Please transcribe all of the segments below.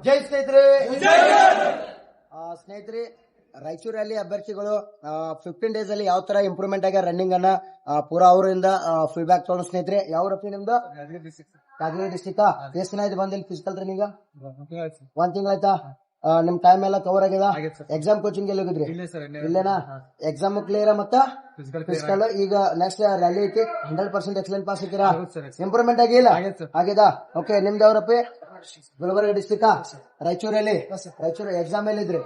ಜೈ ಸ್ನೇಹಿತರೆ. ಸ್ನೇಹಿತರೆ, ರಾಯಚೂರಲ್ಲಿ ಅಭ್ಯರ್ಥಿಗಳು 15 ಡೇಸ್ ಅಲ್ಲಿ ಯಾವ ತರ ಇಂಪ್ರೂವ್ಮೆಂಟ್ ಆಗಿ ರನ್ನಿಂಗ್ ಅನ್ನ ಪೂರಾ ಅವರಿಂದ ಫೀಡ್ಬ್ಯಾಕ್ ತಗೊಂಡು ಸ್ನೇಹಿತರೆ. ಯಾವ ರಫಿ ನಿಮ್ದು? ಯಾದಗಿರಿ ಡಿಸ್ಟಿಕ್. ಎಷ್ಟು ದಿನ ಆಯ್ತು ಬಂದಿಲ್ಲ ಫಿಸಿಕಲ್ ಟ್ರೈನಿಂಗ್? 1 ತಿಂಗಳಾಯ್ತಾ? ನಿಮ್ ಟೈಮ್ ಎಲ್ಲ ಕವರ್ ಆಗಿದೆ? ಎಕ್ಸಾಮ್ ಕೋಚಿಂಗ್ ಎಲ್ಲಿ ಹೋಗಿದ್ರಿ? ಇಲ್ಲೇನಾ? ಎಕ್ಸಾಮ್ ಕ್ಲಿಯರ್ ಮತ್ತ ಫಿಸಿಕಲ್. ಈಗ ನೆಕ್ಸ್ಟ್ ರ್ಯಾಲಿ ಐತಿ, 100% ಎಕ್ಸಲೆಂಟ್ ಪಾಸ್ ಇದ್ದೀರಾ? ಇಂಪ್ರೂವ್ಮೆಂಟ್ ಆಗಿಲ್ಲ ಆಗಿದಾ? ಓಕೆ, ನಿಮ್ದು ಯಾವ್ರಪ್ಪಿ? ಗುಲ್ಬರ್ಗ ಡಿಸ್ಟಿಕ್. ರಾಯಚೂರಲ್ಲಿ ಎಕ್ಸಾಮ್ ಎಲ್ಲಿದ್ರಿ?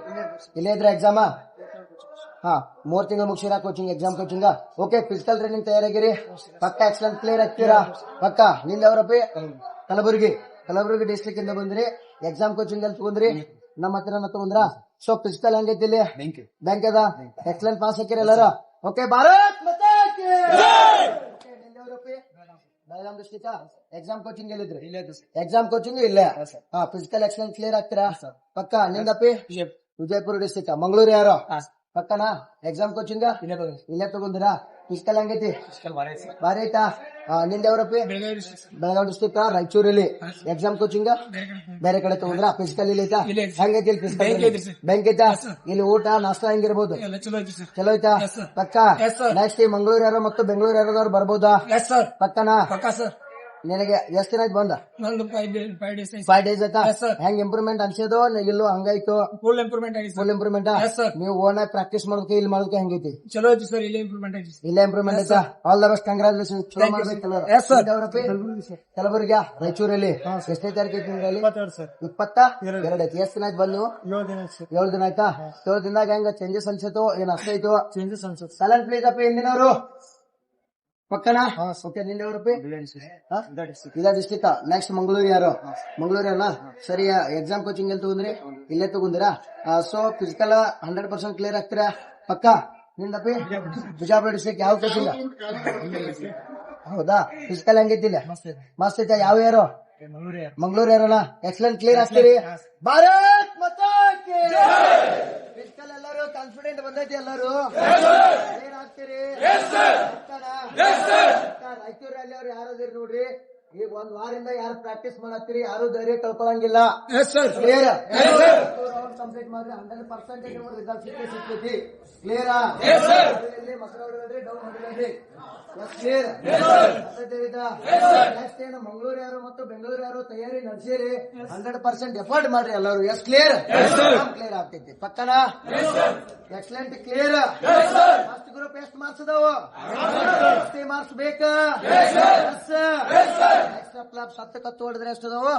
ಇಲ್ಲೇ ಇದ್ರೆ ಎಕ್ಸಾಮ? 3 ತಿಂಗಳು ಮುಗಿಸಿರಾ coaching, exam coaching. Okay, physical training ತಯಾರಾಗಿರಿ? ಪಕ್ಕ ಎಕ್ಸಲೆಂಟ್ ಕ್ಲಿಯರ್ ಆಗ್ತೀರಾ? ಪಕ್ಕ. ನಿಂದ ಯಾವ್ರಪ್ಪಿ? ಕಲಬುರಗಿ ಡಿಸ್ಟ್ರಿಕ್ಟ್ ಇಂದ ಬಂದ್ರಿ. ಎಕ್ಸಾಮ್ ಕೋಚಿಂಗ್ ಅಲ್ಲಿ ತಗೊಂಡ್ರಿ, ನಮ್ಮ ಹತ್ರ ತಗೊಂಡ್ರ. ಸೊ ಫಿಸಿಕಲ್ ಹೆಂಗೈತಿ ಇಲ್ಲಿ? ಬ್ಯಾಂಕ್ ಅದ, ಎಕ್ಸಲೆಂಟ್ ಪಾಸ್ ಹಾಕಿರಿ ಎಲ್ಲಾರು. ಓಕೆ, ಭಾರತ್ ಮಾತಾ ಕಿ ಜೈ. ಬೆಳಗಾಂ ಡಿಸ್ಟ್ರಿಕ್ಟ್. ಎಕ್ಸಾಮ್ ಕೋಚಿಂಗ್ ಎಲ್ಲಿದ್ರಿ? ಎಕ್ಸಾಮ್ ಕೋಚಿಂಗ್ ಇಲ್ಲೇ. ಫಿಸಿಕಲ್ ಎಕ್ಸಲೆಂಟ್ ಕ್ಲಿಯರ್ ಆಗ್ತೀರಾ? ಪಕ್ಕ. ನಿಂದಪ್ಪಿ? ವಿಜಯಪುರ ಡಿಸ್ಟ್ರಿಕ್ಟ್. ಮಂಗಳೂರು ಯಾರು? ಪಕ್ಕನಾ? ಎಕ್ಸಾಮ್ ಕೋಚಿಂಗ್ ಇಲ್ಲೇ ತಗೊಂಡಿರಾ? ಫಿಸಿಕಲ್ ಹೆಂಗೈತಿ? ಬಾರಿ ಐತಾ? ನಿಂದ ಯಾವ್ರಪ್ಪಿ? ಬೆಳಗಾವಿ ಡಿಸ್ಟ್ರಿಕ್ಟ್. ರಾಯಚೂರಲ್ಲಿ ಎಕ್ಸಾಮ್ ಕೋಚಿಂಗ್ ಬೇರೆ ಕಡೆ ತಗೊಂಡ್ರ? ಫಿಸಿಕಲ್ ಇಲ್ಲಿ ಐತಾ? ಹೆಂಗೈತಿ ಇಲ್ಲಿ ಫಿಸಿಕಲ್? ಬ್ಯಾಂಕ್ ಐತಾ? ಇಲ್ಲಿ ಊಟ ನಾಷ್ಟ ಹೆಂಗಿರ್ಬೋದು? ಚಲೋ ಐತಾ? ಪಕ್ಕ. ನೆಕ್ಸ್ಟ್ ಮಂಗಳೂರು ಯಾರೋ ಮತ್ತು ಬೆಂಗಳೂರು ಯಾರಾದ್ರು ಬರ್ಬೋದಾ? ಪಕ್ಕನಾ? ನಿನಗೆ ಎಷ್ಟ್ ದಿನ ಆಯ್ತು ಬಂದ? 5 ಡೇಸ್ ಆಯ್ತಾ? ಹೆಂಗ್ ಇಂಪ್ರೂವ್ಮೆಂಟ್ ಅನ್ಸೋದು ಇಲ್ಲೋ? ಹಂಗಾಯ್ತು? Full improvement. ನೀವು ಓನ್ ಆಗಿ ಪ್ರಾಕ್ಟೀಸ್ ಮಾಡೋಕೆ ಇಲ್ಲಿ ಮಾಡೋಕೆ ಹೆಂಗೈತಿ? ಚಲೋ ಐತಿ ಸರ್. ಇಲ್ಲೇ ಇಂಪ್ರೂವ್ಮೆಂಟ್ ಐತಾ? All the best, congratulation. ಚಲೋ ಮಾಡ್ಬೇಕು. ಕಲಬುರಗಿ ರಾಯಚೂರಲ್ಲಿ ಎಷ್ಟನೇ ತಾರೀಕು ಐತಿ ನಿಮ್ಗೆ? 22 ಐತಿ. ಎಷ್ಟ್ ದಿನ ಆಯ್ತು ಬಂದು? 7 ದಿನ ಆಯ್ತಾ? 7 ದಿನದಾಗ ಹೆಂಗ ಚೇಂಜಸ್ ಅನ್ಸತ್ತು? ಏನ್ ಅಷ್ಟೈತು? ಸೈಲೆಂಟ್ ಪ್ಲೀಸ್ ಅಪ್ಪ. ಹಿಂದಿನವರು ಪಕ್ಕನಾ? ಓಕೆ, ನಿಂದ ಯಾವ್ರಪ್ಪಿ? ಇದ ಡಿಸ್ಟಿಕ್. ನೆಕ್ಸ್ಟ್ ಮಂಗಳೂರು ಯಾರು? ಮಂಗಳೂರು ಅಲ್ಲ. ಸರಿ, ಎಕ್ಸಾಮ್ ಕೋಚಿಂಗ್ ಎಲ್ಲಿ ತಗೊಂಡ್ರಿ? ಇಲ್ಲೇ ತಗೊಂಡಿರಾ? ಸೊ ಫಿಸಿಕಲ್ 100% ಕ್ಲಿಯರ್ ಆಗ್ತೀರಾ? ಪಕ್ಕ. ನಿಂದಪ್ಪಿ? ಬಿಜಾಪುರ ಡಿಸ್ಟಿಕ್. ಯಾವ ಕೋಚಿಂಗ್? ಹೌದಾ? ಫಿಸಿಕಲ್ ಹೆಂಗೈತಿಲ್ಲ? ಮಸ್ತ್ ಐತಾ? ಯಾವ ಯಾರು? ಮಂಗಳೂರು ಯಾರಲ್ಲ? ಎಕ್ಸಲೆಂಟ್ ಕ್ಲಿಯರ್ ಆಗ್ತೀರಿ? ಭಾರತ್ ಮಾತಾ ಕಿ ಜೈ. ಫಿಸಿಕಲ್ ಎಲ್ಲರೂ ಕಾನ್ಫಿಡೆಂಟ್ ಬಂದೈತಿ? ಎಲ್ಲರೂ ಕ್ಲಿಯರ್ ಆಗ್ತೀರಿ? ರಾಯಚೂರಲ್ಲಿ ಅವ್ರು ಯಾರದಿರಿ ನೋಡ್ರಿ. ಈಗ 1 ವಾರದಿಂದ ಯಾರು ಪ್ರಾಕ್ಟೀಸ್ ಮಾಡತ್ತೀರಿ? ಯಾರು ಧೈರ್ಯ ಕಳ್ಕೊಳಂಗಿಲ್ಲ. ಕ್ಲಿಯರ್ ಕಂಪ್ಲೀಟ್ ಮಾಡ್ರಿ. 100% ರಿಸಲ್ಟ್ ಸಿಗ್ತೈತಿ. ಕ್ಲಿಯರಾ? ಮಕ್ಕಳು ಹೊಡೆದ್ರಿ, ಡೌನ್ ಹೊಡೆದ್ರಿ. ಕ್ಲಿಯರ್? ನೆಕ್ಸ್ಟ್ ಏನು ಮಂಗಳೂರು ಯಾರು ಮತ್ತು ಬೆಂಗಳೂರು ಯಾರು ತಯಾರಿ ನಡೆಸಿರಿ? 100% ಎಫರ್ಟ್ ಮಾಡ್ರಿ ಎಲ್ಲರೂ. S clear? ಕ್ಲಿಯರ್ ಆಗ್ತೈತಿ. ಪಕ್ಕನಾ? ಎಕ್ಸಲೆಂಟ್. ಕ್ಲಿಯರ್? ಫಸ್ಟ್ ಗ್ರೂಪ್ ಎಷ್ಟು ಮಾರ್ಕ್ಸ್ ಅದಾವು? 60 ಮಾರ್ಕ್ಸ್ ಬೇಕಾ? ಎಕ್ಸ್ಟ್ರಾ ಕ್ಲಾಸ್ 10 ಕತ್ತು ಹೊಡೆದ್ರೆ ಎಷ್ಟು ಅದಾವು?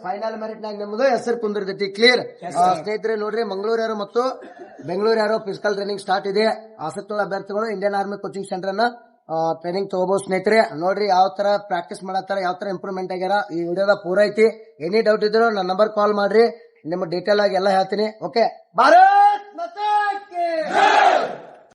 ಫೈನಲ್ ಮೆರಿಟ್ ನಾಗ ನಮ್ದು ಹೆಸರು ಕುಂದಿರ್ತೈತಿ. ಕ್ಲಿಯರ್? ಸ್ನೇಹಿತರೆ ನೋಡ್ರಿ, ಮಂಗಳೂರು ಯಾರು ಮತ್ತು ಬೆಂಗಳೂರು ಯಾರು ಫಿಸಿಕಲ್ ಟ್ರೈನಿಂಗ್ ಸ್ಟಾರ್ಟ್ ಇದೆ. ಆಸಕ್ತಿಗಳ ಅಭ್ಯರ್ಥಿಗಳು ಇಂಡಿಯನ್ ಆರ್ಮಿ ಕೋಚಿಂಗ್ ಸೆಂಟರ್ ಅನ್ನ ಟ್ರೈನಿಂಗ್ ತಗೋಬಹುದು. ಸ್ನೇಹಿತರೆ ನೋಡ್ರಿ ಯಾವ ತರ ಪ್ರಾಕ್ಟೀಸ್ ಮಾಡತ್ತಾರ, ಯಾವ ತರ ಇಂಪ್ರೂವ್ಮೆಂಟ್ ಆಗ್ಯಾರ. ಈ ವಿಡಿಯೋದ ಪೂರ ಐತಿ. ಎನಿ ಡೌಟ್ ಇದ್ರು ನನ್ನ ನಂಬರ್ ಕಾಲ್ ಮಾಡ್ರಿ, ನಿಮ್ಮ ಡೀಟೇಲ್ ಆಗಿ ಎಲ್ಲ ಹೇಳ್ತೀನಿ. ಓಕೆ, ಭಾರತ್ ಮಾತಾ ಕಿ ಜೈ.